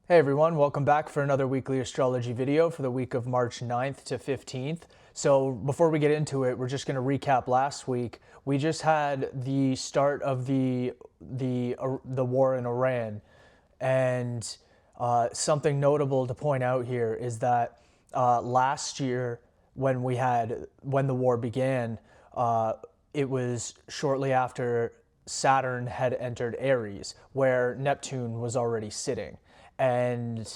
Hey everyone, welcome back for another weekly astrology video for the week of March 9th to 15th. So before we get into it, we're just going to recap last week. We just had the start of the war in Iran, and something notable to point out here is that last year when the war began, it was shortly after Saturn had entered Aries, where Neptune was already sitting. And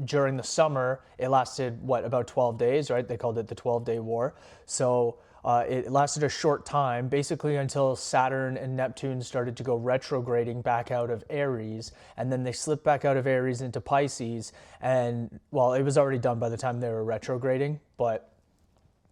during the summer, it lasted, about 12 days, right? They called it the 12-day war. So it lasted a short time, basically until Saturn and Neptune started to go retrograding back out of Aries. And then they slipped back out of Aries into Pisces. And, well, it was already done by the time they were retrograding, but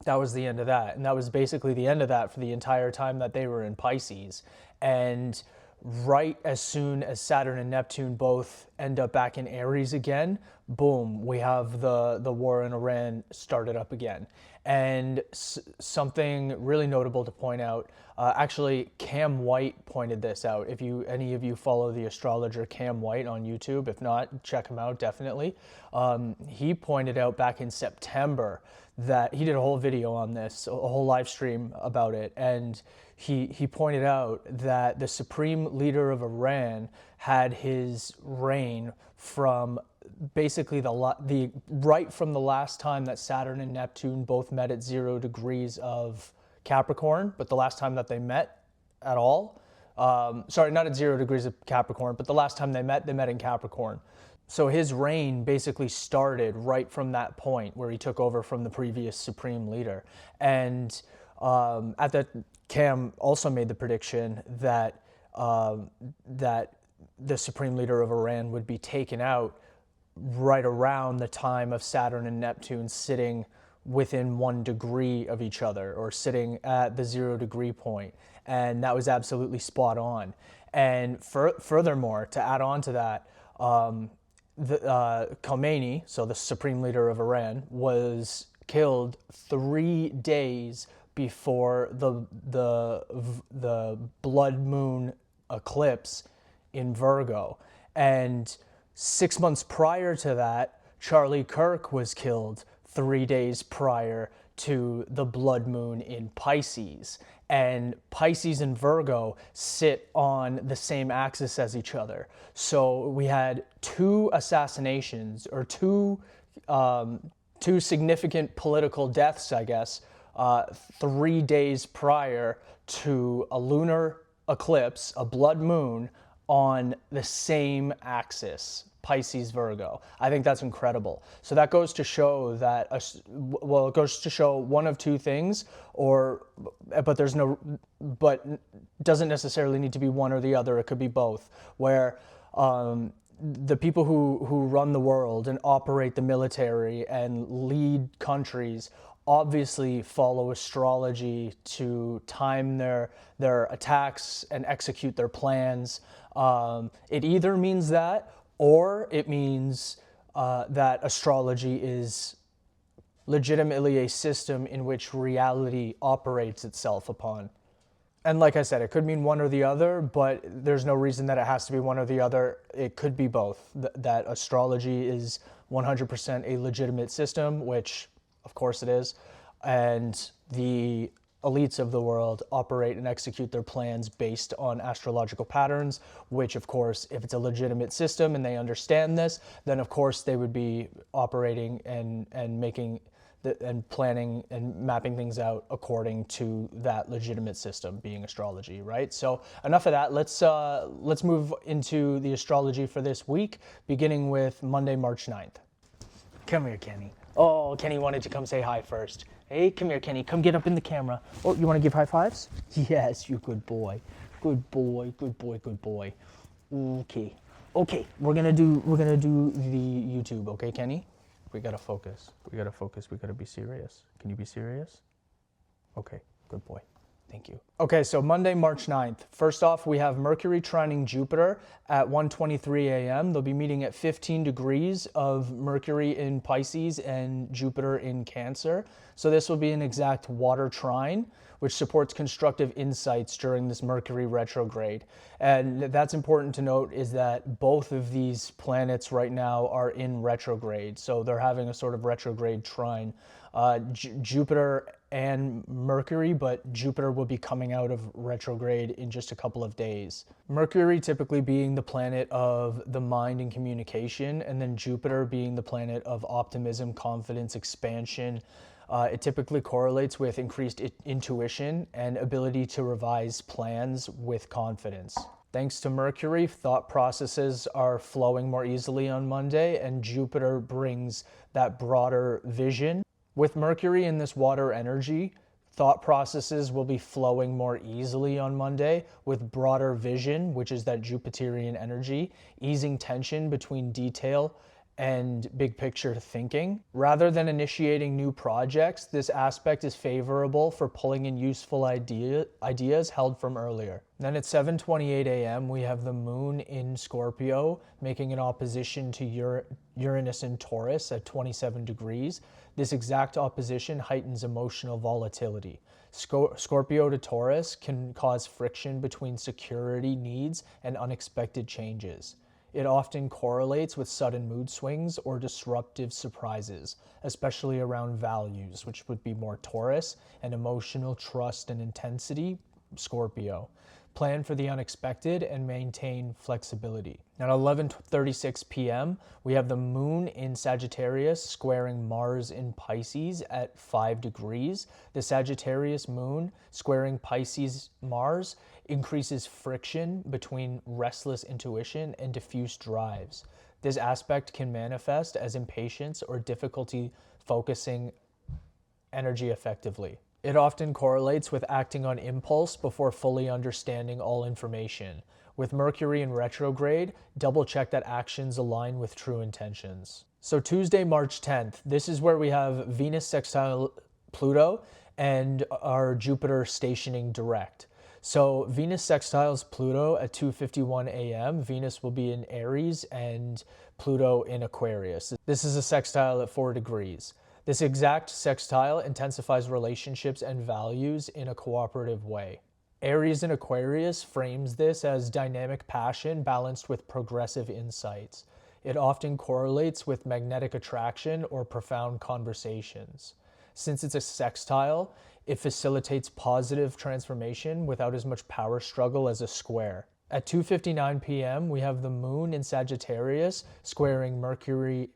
that was the end of that. And that was basically the end of that for the entire time that they were in Pisces. And right as soon as Saturn and Neptune both end up back in Aries again, boom, we have the war in Iran started up again. And something really notable to point out, actually Cam White pointed this out. If any of you follow the astrologer Cam White on YouTube, if not, check him out definitely. He pointed out back in September that he did a whole video on this, a whole live stream about it, and he pointed out that the supreme leader of Iran had his reign from basically right from the last time that Saturn and Neptune both met at 0 degrees of Capricorn, but the last time that they met at all. Sorry, not at 0 degrees of Capricorn, but the last time they met in Capricorn. So his reign basically started right from that point where he took over from the previous supreme leader. And at that, Cam also made the prediction that that the supreme leader of Iran would be taken out right around the time of Saturn and Neptune sitting within 1 degree of each other, or sitting at the 0 degree point. And that was absolutely spot on. And furthermore, to add on to that, Khomeini, so the supreme leader of Iran, was killed 3 days before the blood moon eclipse in Virgo. And 6 months prior to that, Charlie Kirk was killed 3 days prior to the blood moon in Pisces. And Pisces and Virgo sit on the same axis as each other. So we had 2 assassinations, or two significant political deaths, I guess, 3 days prior to a lunar eclipse, a blood moon, on the same axis, Pisces, Virgo. I think that's incredible. So that goes to show that, it goes to show one of 2 things, but doesn't necessarily need to be one or the other. It could be both, where the people who run the world and operate the military and lead countries obviously follow astrology to time their attacks and execute their plans. It either means that, or it means that astrology is legitimately a system in which reality operates itself upon. And like I said, it could mean one or the other, but there's no reason that it has to be one or the other. It could be both. That astrology is 100% a legitimate system, which of course it is, and the elites of the world operate and execute their plans based on astrological patterns, which of course, if it's a legitimate system and they understand this, then of course they would be operating and making and planning and mapping things out according to that legitimate system, being astrology, right? So enough of that. Let's move into the astrology for this week, beginning with Monday, March 9th. Come here, Kenny. Oh, Kenny wanted to come say hi first. Hey, come here, Kenny. Come get up in the camera. Oh, you want to give high fives? Yes, you good boy. Good boy, good boy, good boy. Okay. Okay, we're gonna do the YouTube, okay, Kenny? We gotta focus. We gotta focus. We gotta be serious. Can you be serious? Okay, good boy. Thank you. Okay, so Monday, March 9th. First off, we have Mercury trining Jupiter at 1:23 a.m. They'll be meeting at 15 degrees of Mercury in Pisces and Jupiter in Cancer. So this will be an exact water trine, which supports constructive insights during this Mercury retrograde. And that's important to note is that both of these planets right now are in retrograde. So they're having a sort of retrograde trine. Jupiter and Mercury, but Jupiter will be coming out of retrograde in just a couple of days. Mercury typically being the planet of the mind and communication, and then Jupiter being the planet of optimism, confidence, expansion. It typically correlates with increased intuition and ability to revise plans with confidence. Thanks to Mercury, thought processes are flowing more easily on Monday, and Jupiter brings that broader vision. With Mercury in this water energy, thought processes will be flowing more easily on Monday with broader vision, which is that Jupiterian energy, easing tension between detail and big picture thinking. Rather than initiating new projects, this aspect is favorable for pulling in useful ideas held from earlier. Then at 7:28 a.m., we have the moon in Scorpio making an opposition to Uranus in Taurus at 27 degrees. This exact opposition heightens emotional volatility. Scorpio to Taurus can cause friction between security needs and unexpected changes. It often correlates with sudden mood swings or disruptive surprises, especially around values, which would be more Taurus, and emotional trust and intensity, Scorpio. Plan for the unexpected and maintain flexibility. At 11:36 p.m., we have the moon in Sagittarius squaring Mars in Pisces at 5 degrees. The Sagittarius moon squaring Pisces Mars increases friction between restless intuition and diffuse drives. This aspect can manifest as impatience or difficulty focusing energy effectively. It often correlates with acting on impulse before fully understanding all information. With Mercury in retrograde, double check that actions align with true intentions. So Tuesday, March 10th, this is where we have Venus sextile Pluto and our Jupiter stationing direct. So Venus sextiles Pluto at 2:51 a.m. Venus will be in Aries and Pluto in Aquarius. This is a sextile at 4 degrees. This exact sextile intensifies relationships and values in a cooperative way. Aries in Aquarius frames this as dynamic passion balanced with progressive insights. It often correlates with magnetic attraction or profound conversations. Since it's a sextile, it facilitates positive transformation without as much power struggle as a square. At 2:59 p.m., we have the moon in Sagittarius squaring Mercury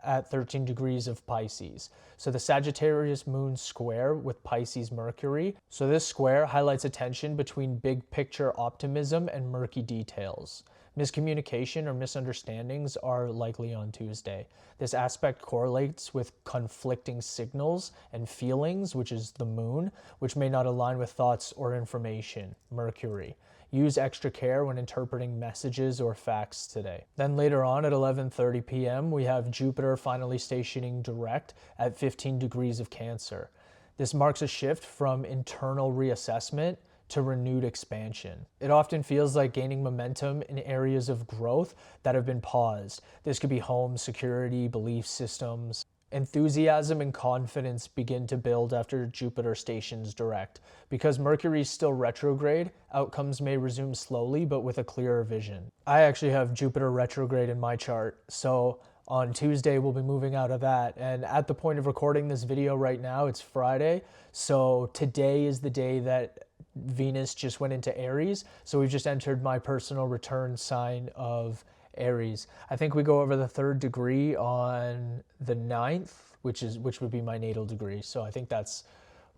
at 13 degrees of Pisces. So the Sagittarius moon square with Pisces Mercury. So this square highlights a tension between big picture optimism and murky details. Miscommunication or misunderstandings are likely on Tuesday. This aspect correlates with conflicting signals and feelings, which is the moon, which may not align with thoughts or information, Mercury. Use extra care when interpreting messages or facts today. Then later on at 11:30 p.m., we have Jupiter finally stationing direct at 15 degrees of Cancer. This marks a shift from internal reassessment to renewed expansion. It often feels like gaining momentum in areas of growth that have been paused. This could be home, security, belief systems. Enthusiasm and confidence begin to build after Jupiter stations direct. Because Mercury is still retrograde, outcomes may resume slowly but with a clearer vision. I actually have Jupiter retrograde in my chart, so on Tuesday we'll be moving out of that. And at the point of recording this video right now, it's Friday, so today is the day that Venus just went into Aries, so we've just entered my personal return sign of Aries. I think we go over the 3rd degree on the 9th, which would be my natal degree. So I think that's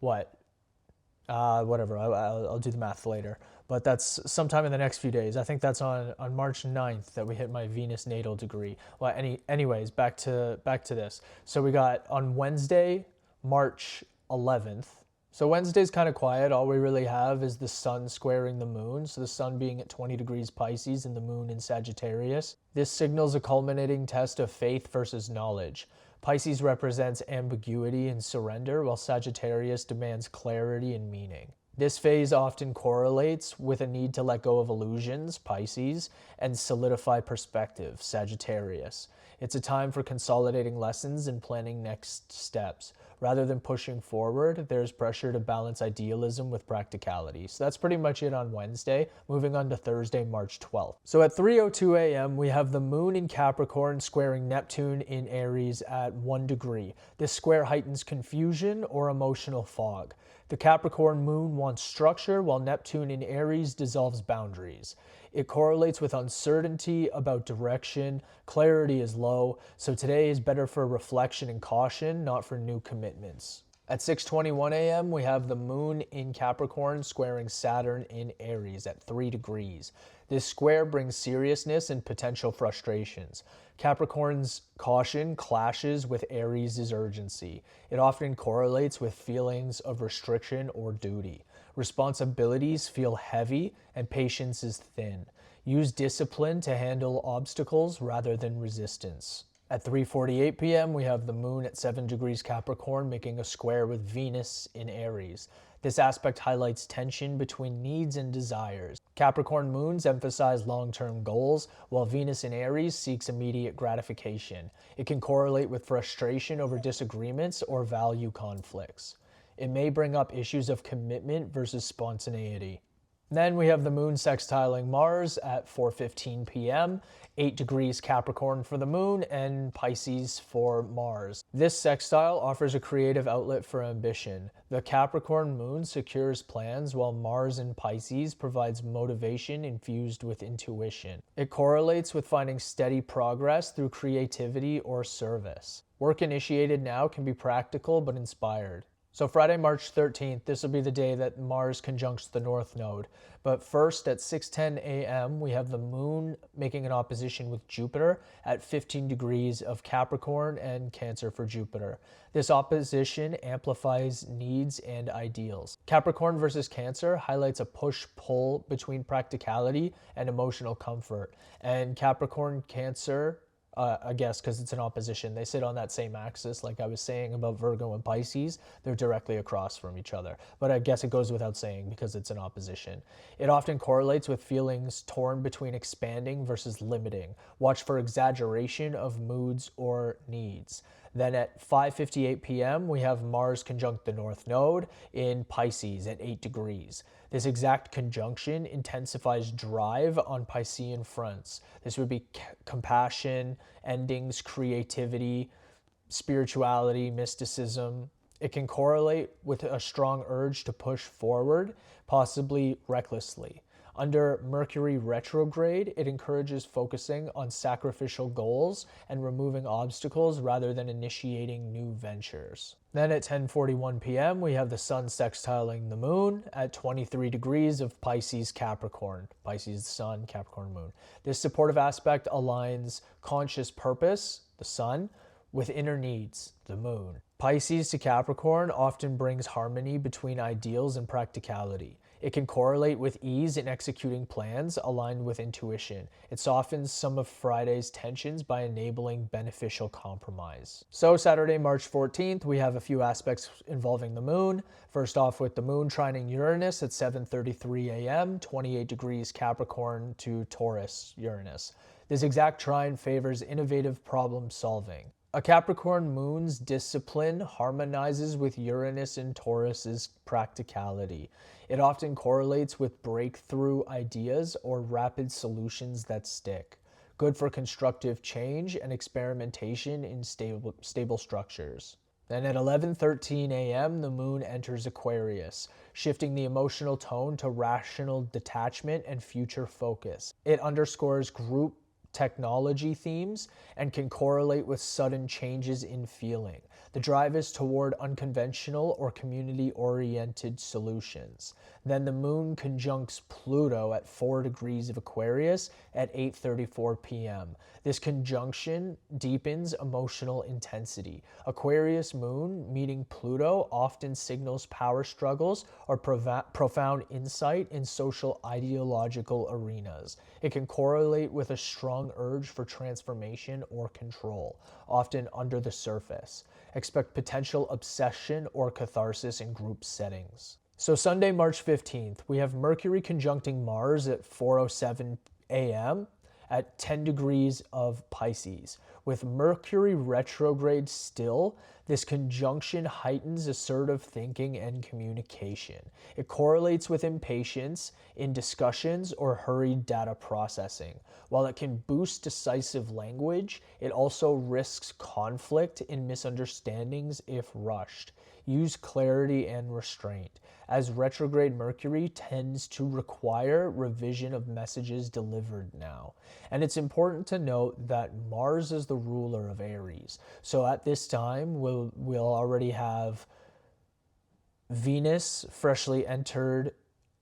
what, whatever. I'll do the math later. But that's sometime in the next few days. I think that's on March 9th that we hit my Venus natal degree. Well, anyways, back to this. So we got on Wednesday, March 11th. So Wednesday's kind of quiet. All we really have is the sun squaring the moon. So the sun being at 20 degrees Pisces and the moon in Sagittarius. This signals a culminating test of faith versus knowledge. Pisces represents ambiguity and surrender, while Sagittarius demands clarity and meaning. This phase often correlates with a need to let go of illusions, Pisces, and solidify perspective, Sagittarius. It's a time for consolidating lessons and planning next steps. Rather than pushing forward, there's pressure to balance idealism with practicality. So that's pretty much it on Wednesday. Moving on to Thursday, March 12th. So at 3:02 a.m., we have the moon in Capricorn squaring Neptune in Aries at 1 degree. This square heightens confusion or emotional fog. The Capricorn moon wants structure, while Neptune in Aries dissolves boundaries. It correlates with uncertainty about direction. Clarity is low, so today is better for reflection and caution, not for new commitments. At 6:21 a.m., we have the moon in Capricorn squaring Saturn in Aries at 3 degrees. This square brings seriousness and potential frustrations. Capricorn's caution clashes with Aries' urgency. It often correlates with feelings of restriction or duty. Responsibilities feel heavy and patience is thin. Use discipline to handle obstacles rather than resistance. At 3:48 p.m., we have the moon at 7 degrees Capricorn making a square with Venus in Aries. This aspect highlights tension between needs and desires. Capricorn moons emphasize long-term goals, while Venus in Aries seeks immediate gratification. It can correlate with frustration over disagreements or value conflicts. It may bring up issues of commitment versus spontaneity. Then we have the moon sextiling Mars at 4:15 p.m., 8 degrees Capricorn for the moon and Pisces for Mars. This sextile offers a creative outlet for ambition. The Capricorn moon secures plans, while Mars in Pisces provides motivation infused with intuition. It correlates with finding steady progress through creativity or service. Work initiated now can be practical but inspired. So Friday, March 13th, this will be the day that Mars conjuncts the North Node. But first, at 6:10 a.m., we have the moon making an opposition with Jupiter at 15 degrees of Capricorn and Cancer for Jupiter. This opposition amplifies needs and ideals. Capricorn versus Cancer highlights a push-pull between practicality and emotional comfort. And Capricorn, Cancer, I guess because it's an opposition, they sit on that same axis. Like I was saying about Virgo and Pisces, they're directly across from each other. But I guess it goes without saying because it's an opposition. It often correlates with feelings torn between expanding versus limiting. Watch for exaggeration of moods or needs. Then at 5:58 p.m., we have Mars conjunct the North Node in Pisces at 8 degrees. This exact conjunction intensifies drive on Piscean fronts. This would be compassion, endings, creativity, spirituality, mysticism. It can correlate with a strong urge to push forward, possibly recklessly. Under Mercury retrograde, it encourages focusing on sacrificial goals and removing obstacles rather than initiating new ventures. Then at 10:41 p.m., we have the sun sextiling the moon at 23 degrees of Pisces Capricorn. Pisces sun, Capricorn moon. This supportive aspect aligns conscious purpose, the sun, with inner needs, the moon. Pisces to Capricorn often brings harmony between ideals and practicality. It can correlate with ease in executing plans aligned with intuition. It softens some of Friday's tensions by enabling beneficial compromise. So Saturday, March 14th, we have a few aspects involving the moon. First off with the moon trining Uranus at 7:33 a.m., 28 degrees Capricorn to Taurus, Uranus. This exact trine favors innovative problem solving. A Capricorn moon's discipline harmonizes with Uranus and Taurus's practicality. It often correlates with breakthrough ideas or rapid solutions that stick. Good for constructive change and experimentation in stable structures. Then at 11:13 a.m., the moon enters Aquarius, shifting the emotional tone to rational detachment and future focus. It underscores group technology themes and can correlate with sudden changes in feeling. The drive is toward unconventional or community-oriented solutions. Then the moon conjuncts Pluto at 4 degrees of Aquarius at 8:34 p.m. This conjunction deepens emotional intensity. Aquarius moon meeting Pluto often signals power struggles or profound insight in social ideological arenas. It can correlate with a strong urge for transformation or control, often under the surface. Expect potential obsession or catharsis in group settings. So Sunday, March 15th, we have Mercury conjuncting Mars at 4:07 a.m. at 10 degrees of Pisces. With Mercury retrograde still, this conjunction heightens assertive thinking and communication. It correlates with impatience in discussions or hurried data processing. While it can boost decisive language, it also risks conflict and misunderstandings if rushed. Use clarity and restraint, as retrograde Mercury tends to require revision of messages delivered now. And it's important to note that Mars is the ruler of Aries. So at this time, we'll already have Venus freshly entered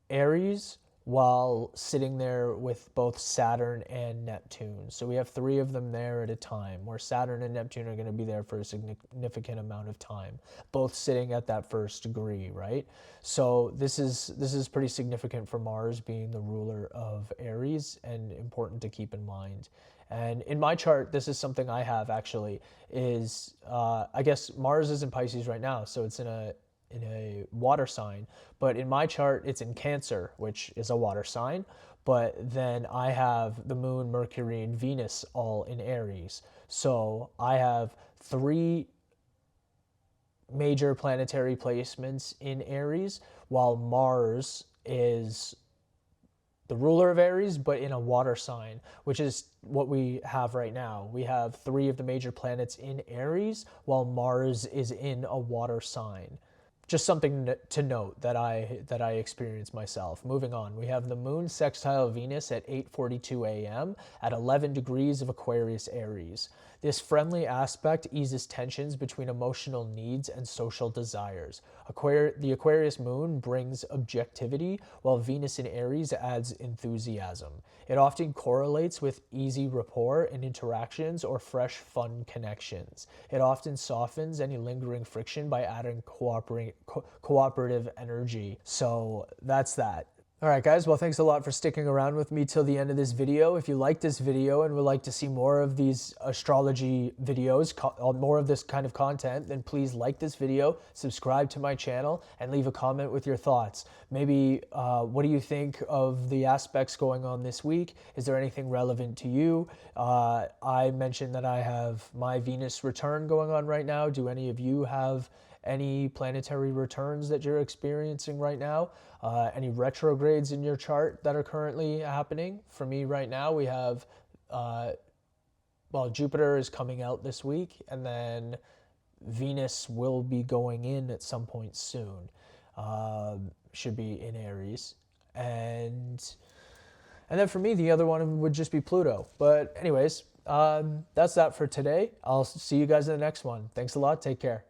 Aries while sitting there with both Saturn and Neptune. So we have three of them there at a time, where Saturn and Neptune are going to be there for a significant amount of time, both sitting at that first degree, right? So this is pretty significant for Mars being the ruler of Aries, and important to keep in mind. And in my chart, this is something I have actually, is I guess Mars is in Pisces right now, so it's in a water sign, but in my chart it's in Cancer, which is a water sign. But then I have the Moon, Mercury, and Venus all in Aries. So I have three major planetary placements in Aries, while Mars is the ruler of Aries, but in a water sign, which is what we have right now. We have three of the major planets in Aries, while Mars is in a water sign. Just something to note that I experienced myself. Moving on, we have the Moon sextile Venus at 8:42 a.m. at 11 degrees of Aquarius Aries. This friendly aspect eases tensions between emotional needs and social desires. The Aquarius Moon brings objectivity, while Venus in Aries adds enthusiasm. It often correlates with easy rapport and interactions or fresh, fun connections. It often softens any lingering friction by adding cooperative energy. So that's that. All right, guys. Well, thanks a lot for sticking around with me till the end of this video. If you like this video and would like to see more of these astrology videos, more of this kind of content, then please like this video, subscribe to my channel, and leave a comment with your thoughts. Maybe what do you think of the aspects going on this week? Is there anything relevant to you? I mentioned that I have my Venus return going on right now. Do any of you have any planetary returns that you're experiencing right now? Any retrogrades in your chart that are currently happening? For me right now, we have, Jupiter is coming out this week, and then Venus will be going in at some point soon. Should be in Aries. And then for me, the other one would just be Pluto. But anyways, that's that for today. I'll see you guys in the next one. Thanks a lot. Take care.